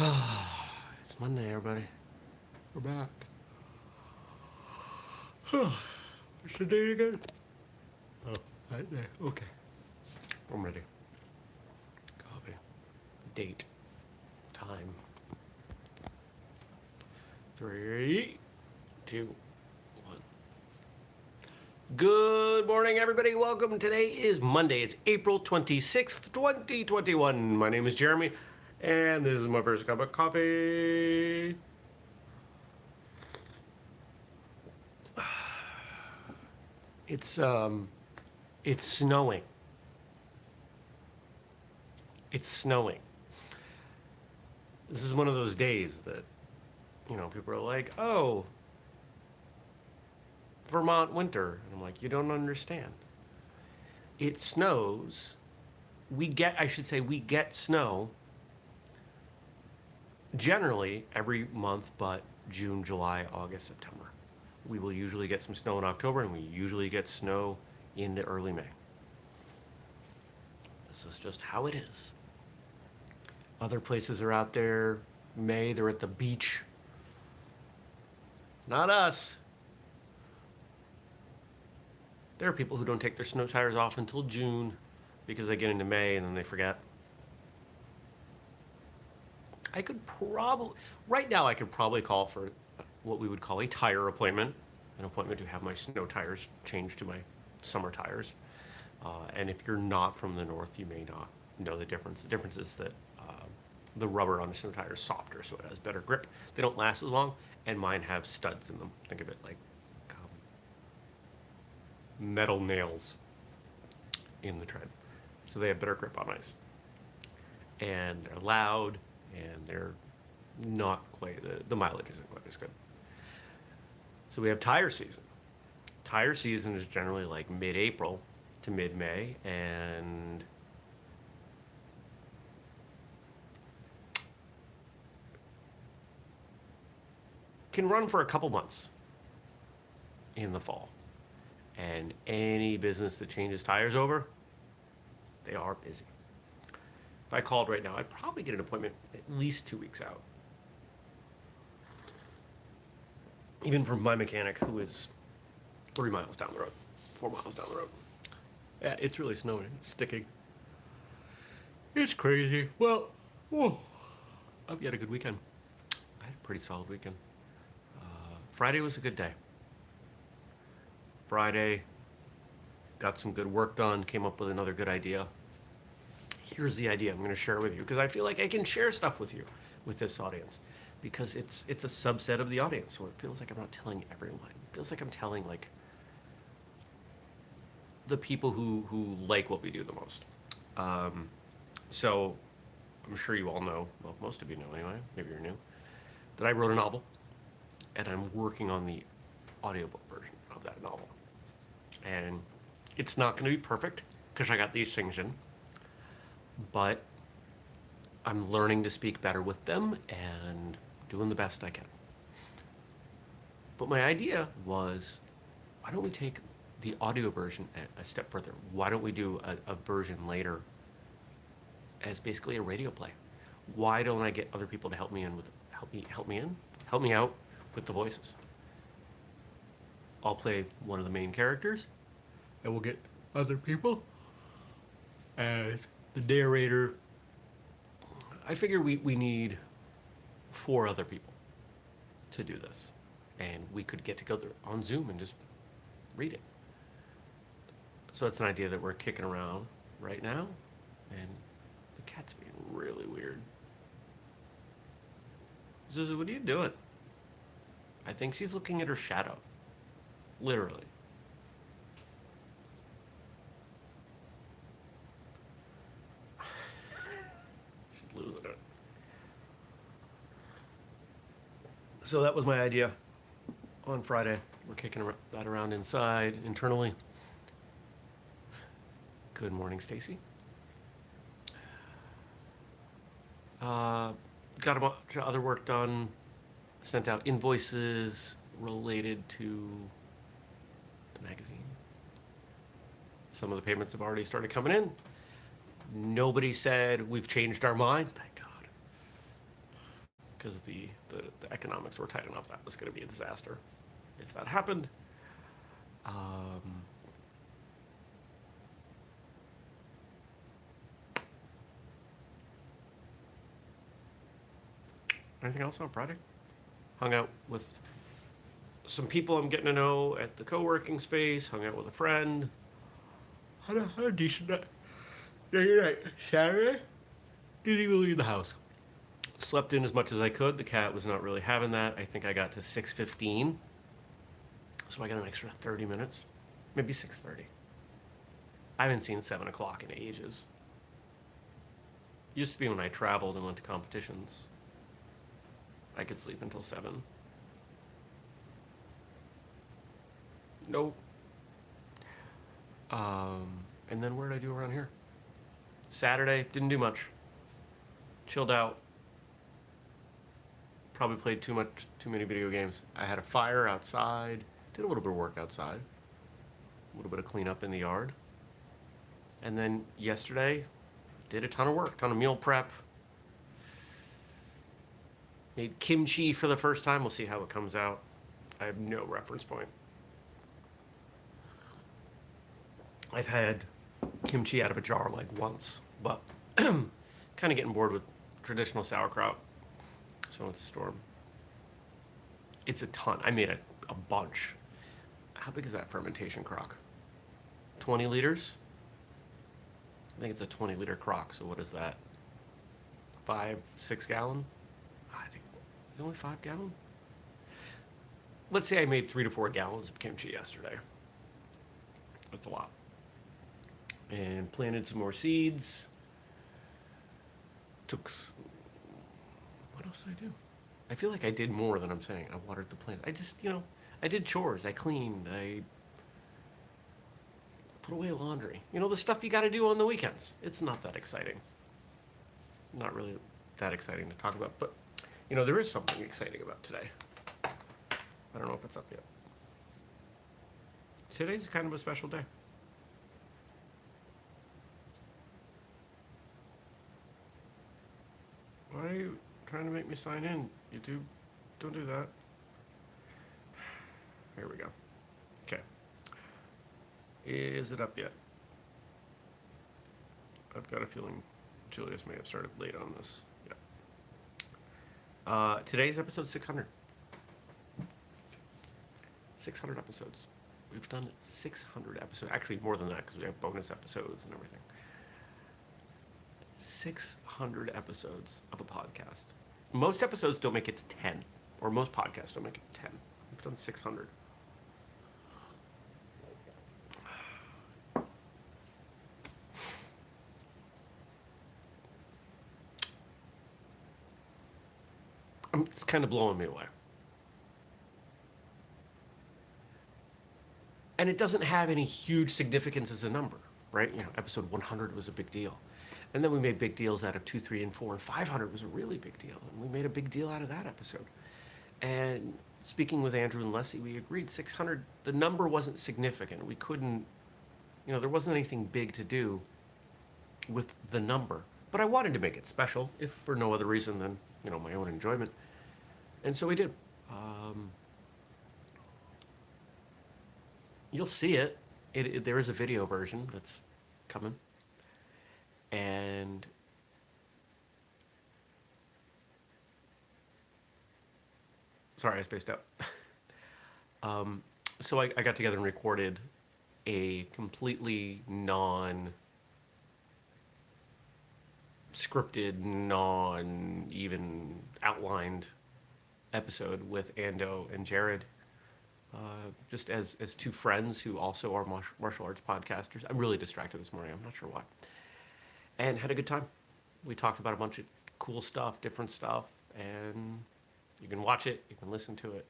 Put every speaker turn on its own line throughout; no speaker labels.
It's Monday, everybody. We're back. What's the date again? Oh, that day. Okay. I'm ready. Coffee. Date. Time. 3, 2, 1. Good morning, everybody. Welcome. Today is Monday. It's April 26th, 2021. My name is Jeremy, and this is my first cup of coffee. It's snowing. It's snowing. This is one of those days that, people are like, oh, Vermont winter. And I'm like, you don't understand. It snows. We get snow generally every month but June, July, August, September. We will usually get some snow in October, and we usually get snow into early May. This is just how it is. Other places are out there, May, they're at the beach. Not us. There are people who don't take their snow tires off until June because they get into May and then they forget. Right now I could probably call for what we would call a tire appointment, an appointment to have my snow tires changed to my summer tires. And if you're not from the north, you may not know the difference. The difference is that the rubber on the snow tire is softer, so it has better grip. They don't last as long, and mine have studs in them. Think of it like metal nails in the tread. So they have better grip on ice. And they're loud, and they're not quite, the mileage isn't quite as good. So we have tire season. Tire season is generally like mid-April to mid-May, and can run for a couple months in the fall. And any business that changes tires over, they are busy. If I called right now, I'd probably get an appointment at least 2 weeks out. Even from my mechanic, who is 3 miles down the road, 4 miles down the road. Yeah, it's really snowing. It's sticking. It's crazy. Well, I've had a good weekend. I had a pretty solid weekend. Friday was a good day. Friday, got some good work done, came up with another good idea. Here's the idea I'm going to share with you, because I feel like I can share stuff with you, with this audience, because it's a subset of the audience, so it feels like I'm not telling everyone. It feels like I'm telling like the people who like what we do the most. So I'm sure you all know, well, most of you know anyway, maybe you're new, that I wrote a novel, and I'm working on the audiobook version of that novel. And it's not going to be perfect because I got these things in, but I'm learning to speak better with them and doing the best I can. But my idea was, why don't we take the audio version a step further? Why don't we do a version later as basically a radio play? Why don't I get other people to help me out with the voices? I'll play one of the main characters, and we'll get other people as the narrator. I figure we need 4 other people to do this, and we could get together on Zoom and just read it. So that's an idea that we're kicking around right now, and the cat's being really weird. Zuzu, what are you doing? I think she's looking at her shadow. Literally. She's losing it. So that was my idea on Friday. We're kicking that around inside, internally. Good morning, Stacy. Got a bunch of other work done. Sent out invoices related to the magazine. Some of the payments have already started coming in. Nobody said we've changed our mind. Thank God. because the economics were tight enough that was going to be a disaster if that happened. Anything else on Friday? Hung out with some people I'm getting to know at the co-working space. Hung out with a friend. Had a decent night. Saturday? Didn't even leave the house. Slept in as much as I could. The cat was not really having that. I think I got to 6:15. So I got an extra 30 minutes. Maybe 6:30. I haven't seen 7 o'clock in ages. Used to be when I traveled and went to competitions. I could sleep until 7. Nope. And then what did I do around here? Saturday, didn't do much. Chilled out. Probably played too many video games. I had a fire outside. Did a little bit of work outside. A little bit of cleanup in the yard. And then yesterday, did a ton of work, ton of meal prep. Made kimchi for the first time. We'll see how it comes out. I have no reference point. I've had kimchi out of a jar like once, but kind of getting bored with traditional sauerkraut. So it's a storm. It's a ton. I made a bunch. How big is that fermentation crock? 20 liters? I think it's a 20-liter crock. So what is that? 6 gallon? I think it's only 5 gallon. Let's say I made 3 to 4 gallons of kimchi yesterday. That's a lot. And planted some more seeds. What else did I do? I feel like I did more than I'm saying. I watered the plants. I just, I did chores. I cleaned. I put away laundry. The stuff you got to do on the weekends. It's not that exciting. Not really that exciting to talk about. But, there is something exciting about today. I don't know if it's up yet. Today's kind of a special day. Why are you trying to make me sign in, YouTube? Don't do that. Here we go. Okay. Is it up yet? I've got a feeling Julius may have started late on this. Yeah. Today's episode 600. 600 episodes. We've done 600 episodes. Actually, more than that because we have bonus episodes and everything. 600 episodes of a podcast. Most episodes don't make it to 10, or most podcasts don't make it to 10. We've done 600. It's kind of blowing me away. And it doesn't have any huge significance as a number, right? Episode 100 was a big deal. And then we made big deals out of 2, 3, and 4, and 500 was a really big deal. And we made a big deal out of that episode. And speaking with Andrew and Leslie, we agreed 600, the number wasn't significant. We couldn't, there wasn't anything big to do with the number. But I wanted to make it special, if for no other reason than, my own enjoyment. And so we did. You'll see it. There is a video version that's coming. And sorry, I spaced out. So I got together and recorded a completely non-scripted, non-even outlined episode with Ando and Jared. Just as two friends who also are martial arts podcasters. I'm really distracted this morning. I'm not sure why. And had a good time. We talked about a bunch of cool stuff, different stuff, and you can watch it, you can listen to it.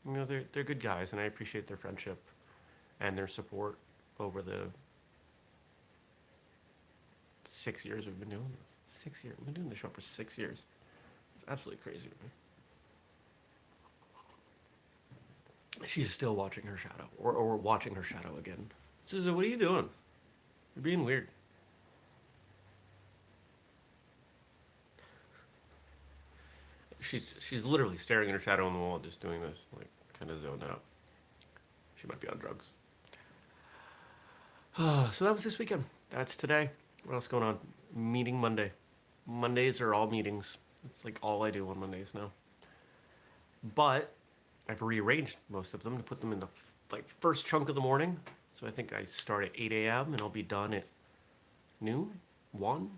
They're good guys, and I appreciate their friendship and their support over the 6 years we've been doing this. 6 years. We've been doing the show for 6 years. It's absolutely crazy to me. She's still watching her shadow, or watching her shadow again. Susan, what are you doing? You're being weird. she's literally staring at her shadow on the wall, just doing this, like kind of zoned out. She might be on drugs. So that was this weekend. That's today. What else going on? Meeting Monday. Mondays are all meetings. It's like all I do on Mondays now. But I've rearranged most of them to put them in the like first chunk of the morning. So I think I start at 8 a.m. and I'll be done at noon, 1.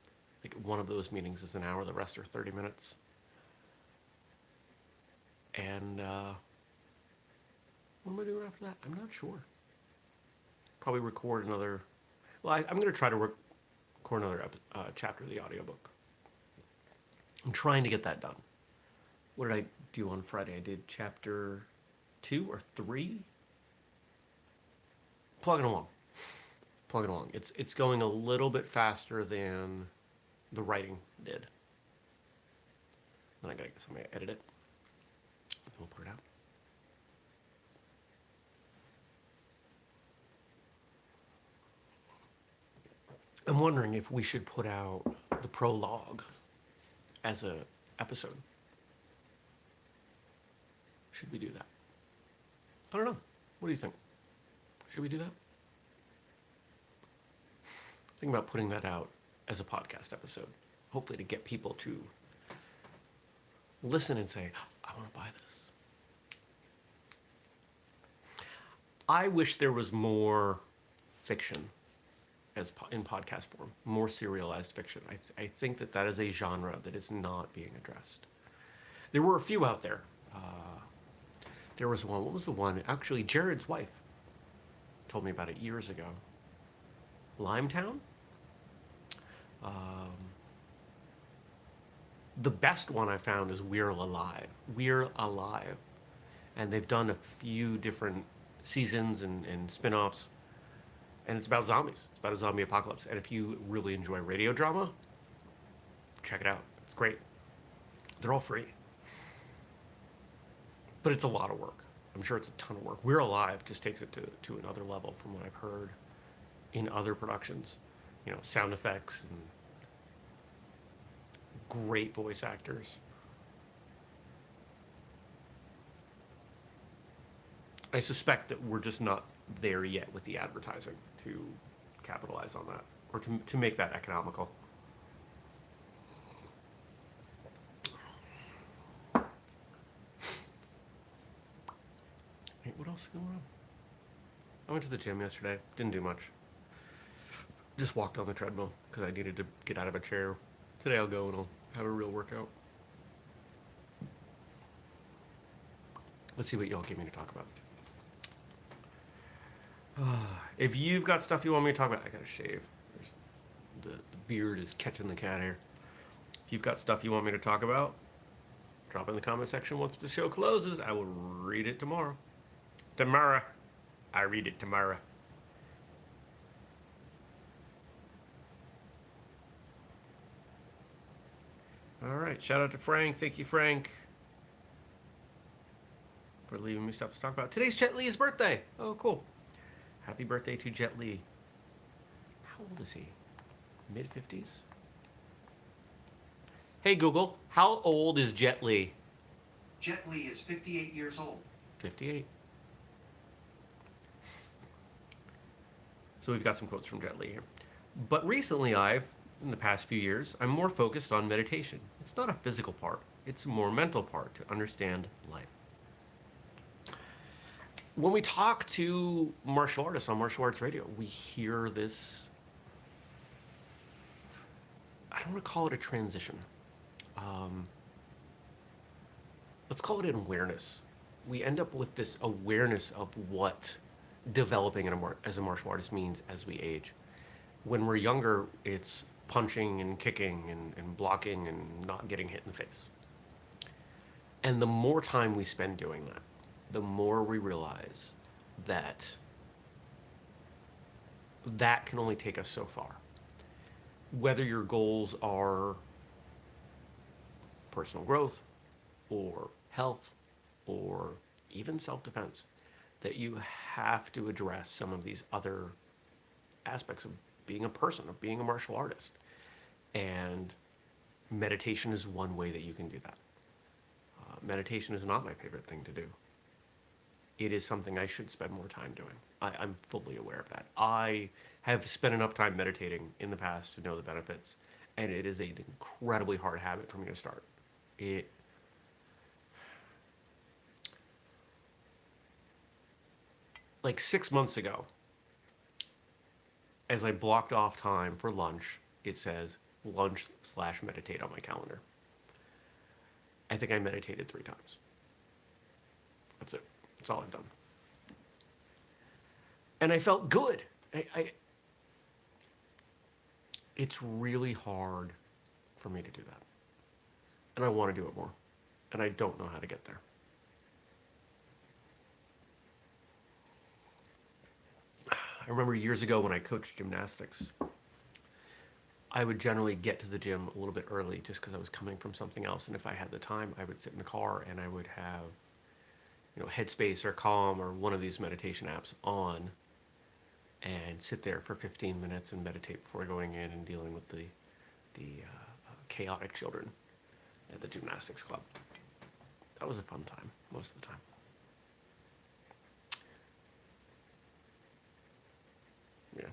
I think one of those meetings is an hour. The rest are 30 minutes. And what am I doing after that? I'm not sure. Probably record another. Well, I'm going to try to record another chapter of the audiobook. I'm trying to get that done. What did I do on Friday? I did chapter 2 or 3. Plugging along. It's going a little bit faster than the writing did. Then I guess I'm gonna edit it. And we'll put it out. I'm wondering if we should put out the prologue as a episode. Should we do that? I don't know. What do you think? Should we do that? Think about putting that out as a podcast episode. Hopefully to get people to listen and say, I want to buy this. I wish there was more fiction in podcast form, more serialized fiction. I think that is a genre that is not being addressed. There were a few out there. There was one. What was the one? Actually, Jared's wife told me about it years ago. Limetown? The best one I found is We're Alive. We're Alive. And they've done a few different seasons and spin-offs. And it's about zombies. It's about a zombie apocalypse. And if you really enjoy radio drama, check it out. It's great. They're all free. But it's a lot of work. I'm sure it's a ton of work. We're Alive just takes it to another level from what I've heard in other productions. You know, sound effects and great voice actors. I suspect that we're just not there yet with the advertising to capitalize on that or to make that economical. Hey, what else is going on? I went to the gym yesterday. Didn't do much. Just walked on the treadmill because I needed to get out of a chair. Today I'll go and I'll have a real workout. Let's see what y'all give me to talk about. If you've got stuff you want me to talk about, I gotta shave. The beard is catching the cat hair. If you've got stuff you want me to talk about, drop in the comment section once the show closes. I will read it tomorrow. I read it tomorrow. All right, shout out to Frank. Thank you, Frank, for leaving me stuff to talk about. Today's Jet Li's birthday. Oh, cool. Happy birthday to Jet Li. How old is he? Mid-50s? Hey, Google, how old is Jet Li?
Jet Li is 58 years old.
58. So we've got some quotes from Jet Li here. But recently in the past few years, I'm more focused on meditation. It's not a physical part. It's a more mental part to understand life. When we talk to martial artists on Martial Arts Radio, we hear this, I don't want to call it a transition. Let's call it an awareness. We end up with this awareness of what developing as a martial artist means as we age. When we're younger, it's punching and kicking and blocking and not getting hit in the face. And the more time we spend doing that, the more we realize that that can only take us so far. Whether your goals are personal growth or health or even self-defense, that you have to address some of these other aspects of being a person, of being a martial artist. And Meditation is one way that you can do that. Meditation is not my favorite thing to do. It is something I should spend more time doing. I'm fully aware of that. I have spent enough time meditating in the past to know the benefits, and it is an incredibly hard habit for me to start. It like 6 months ago, as I blocked off time for lunch, it says lunch/meditate on my calendar. I think I meditated 3 times. That's it. That's all I've done. And I felt good. It's really hard for me to do that. And I want to do it more. And I don't know how to get there. I remember years ago when I coached gymnastics, I would generally get to the gym a little bit early just because I was coming from something else. And if I had the time, I would sit in the car and I would have, Headspace or Calm or one of these meditation apps on and sit there for 15 minutes and meditate before going in and dealing with the chaotic children at the gymnastics club. That was a fun time most of the time. Yeah.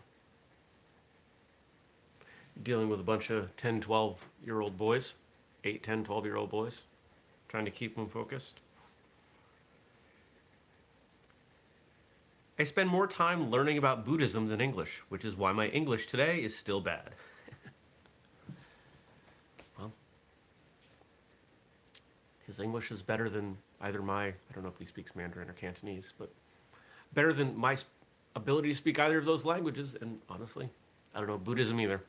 Dealing with a bunch of 10, 12-year-old boys, 8, 10, 12-year-old boys, trying to keep them focused. I spend more time learning about Buddhism than English, which is why my English today is still bad. Well, his English is better than either I don't know if he speaks Mandarin or Cantonese, but better than my ability to speak either of those languages, and honestly, I don't know Buddhism either.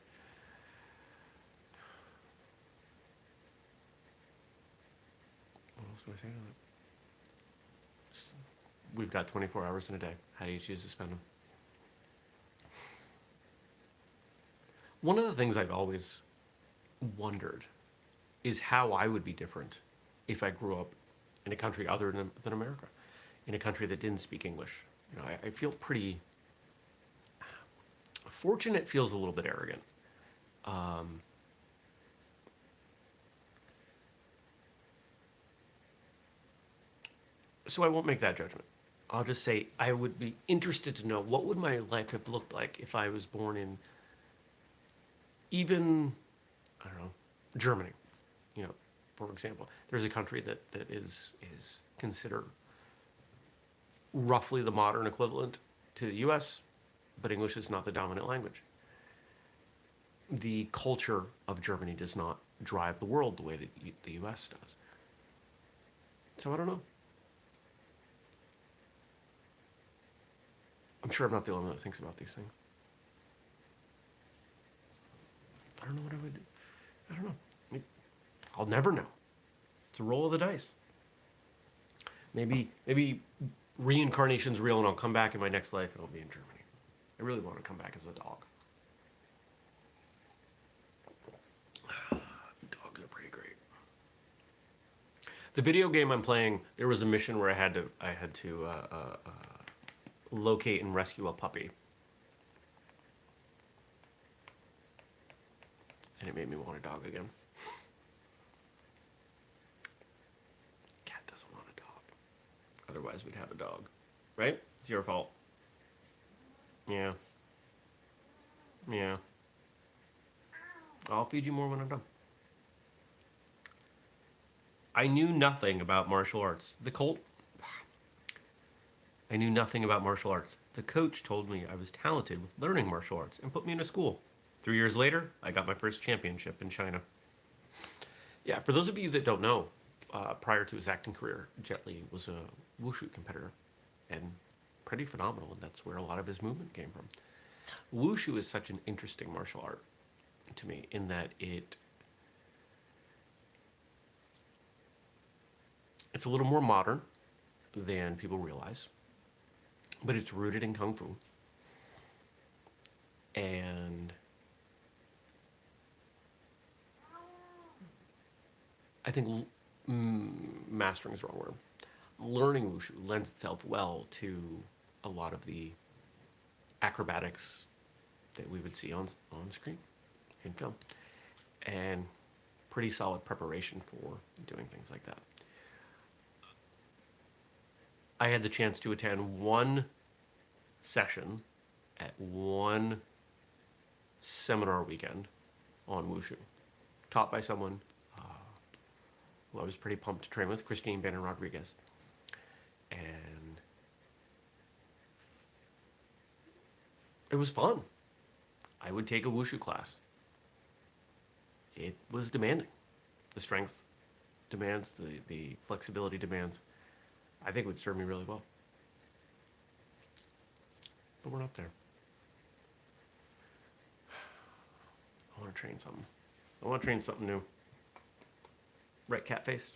What else do I say on it? We've got 24 hours in a day. How do you choose to spend them? One of the things I've always wondered is how I would be different if I grew up in a country other than America, in a country that didn't speak English. I feel pretty fortunate. Feels a little bit arrogant. So I won't make that judgment. I'll just say I would be interested to know what would my life have looked like if I was born in even, I don't know, Germany. For example, there's a country that is considered roughly the modern equivalent to the US, but English is not the dominant language. The culture of Germany does not drive the world the way that the US does. So I don't know. I'm sure I'm not the only one that thinks about these things. I don't know what I would do. I don't know. I'll never know. It's a roll of the dice. Maybe reincarnation's real and I'll come back in my next life and I'll be in Germany. I really want to come back as a dog. Dogs are pretty great. The video game I'm playing, there was a mission where I had to locate and rescue a puppy. And it made me want a dog again. Cat doesn't want a dog. Otherwise we'd have a dog. Right? It's your fault. Yeah. Yeah. I'll feed you more when I'm done. I knew nothing about martial arts. I knew nothing about martial arts. The coach told me I was talented with learning martial arts and put me in a school. 3 years later, I got my first championship in China. Yeah, for those of you that don't know, prior to his acting career, Jet Li was a wushu competitor and pretty phenomenal, and that's where a lot of his movement came from. Wushu is such an interesting martial art to me in that it's a little more modern than people realize, but it's rooted in Kung Fu. And I think mastering is the wrong word. Learning wushu lends itself well to a lot of the acrobatics that we would see on screen in film. And pretty solid preparation for doing things like that. I had the chance to attend one session at one seminar weekend on wushu, taught by someone who I was pretty pumped to train with, Christine Bannon Rodriguez. And it was fun. I would take a wushu class. It was demanding. The strength demands, the flexibility demands. I think it would serve me really well. But we're not there. I want to train something. I want to train something new. Right, cat face?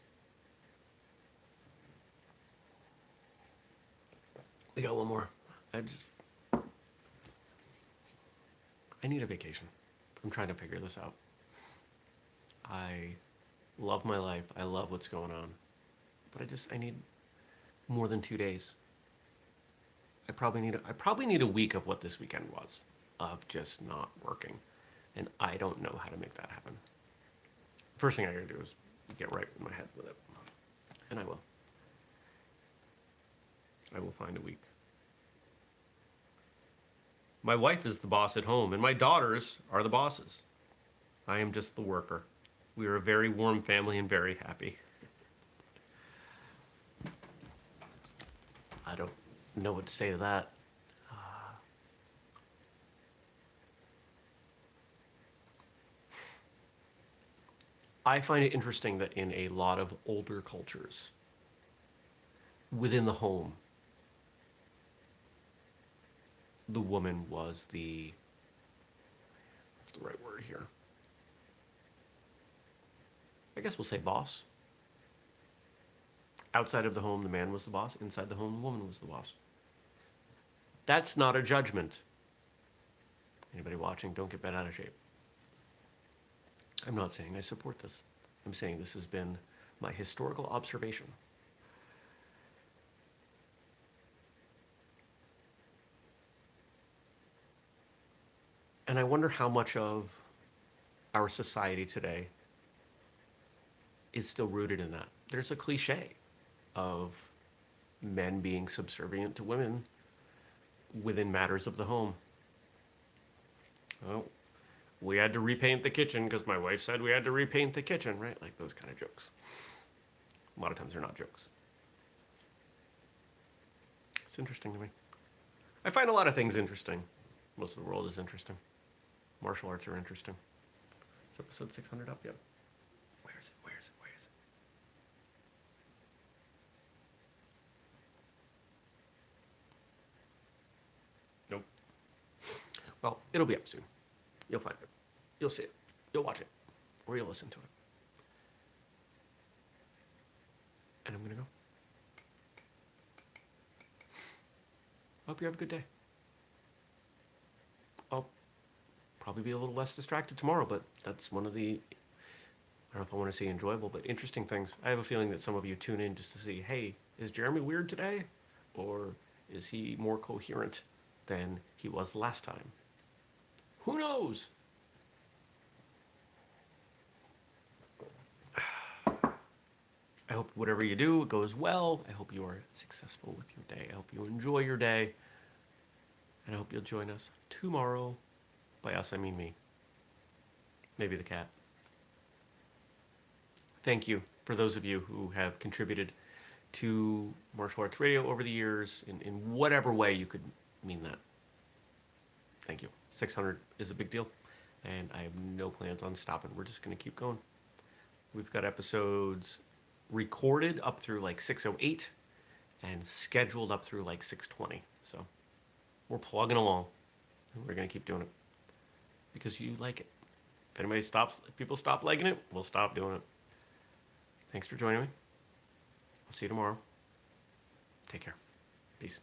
We got one more. I need a vacation. I'm trying to figure this out. I love my life. I love what's going on. But I need more than 2 days. I probably need a week of what this weekend was, of just not working. And I don't know how to make that happen. First thing I gotta do is get right in my head with it. And I will. I will find a week. My wife is the boss at home, and my daughters are the bosses. I am just the worker. We are a very warm family and very happy. I don't know what to say to that. I find it interesting that in a lot of older cultures, within the home, the woman was what's the right word here? I guess we'll say boss. Outside of the home, the man was the boss. Inside the home, the woman was the boss. That's not a judgment. Anybody watching, don't get bent out of shape. I'm not saying I support this. I'm saying this has been my historical observation. And I wonder how much of our society today is still rooted in that. There's a cliche of men being subservient to women within matters of the home. Oh, we had to repaint the kitchen because my wife said we had to repaint the kitchen, right? Like those kind of jokes. A lot of times they're not jokes. It's interesting to me. I find a lot of things interesting. Most of the world is interesting. Martial arts are interesting. Is episode 600 up yet? Where is it? Nope. Well, it'll be up soon. You'll find it. You'll see it. You'll watch it. Or you'll listen to it. And I'm going to go. Hope you have a good day. I'll probably be a little less distracted tomorrow, but that's one of the, I don't know if I want to say enjoyable, but interesting things. I have a feeling that some of you tune in just to see, hey, is Jeremy weird today? Or is he more coherent than he was last time? Who knows? I hope whatever you do goes well. I hope you are successful with your day. I hope you enjoy your day. And I hope you'll join us tomorrow. By us, I mean me. Maybe the cat. Thank you for those of you who have contributed to Martial Arts Radio over the years in whatever way you could mean that. Thank you. 600 is a big deal, and I have no plans on stopping. We're just going to keep going. We've got episodes recorded up through like 608 and scheduled up through like 620. So we're plugging along, and we're going to keep doing it because you like it. If people stop liking it, we'll stop doing it. Thanks for joining me. I'll see you tomorrow. Take care. Peace.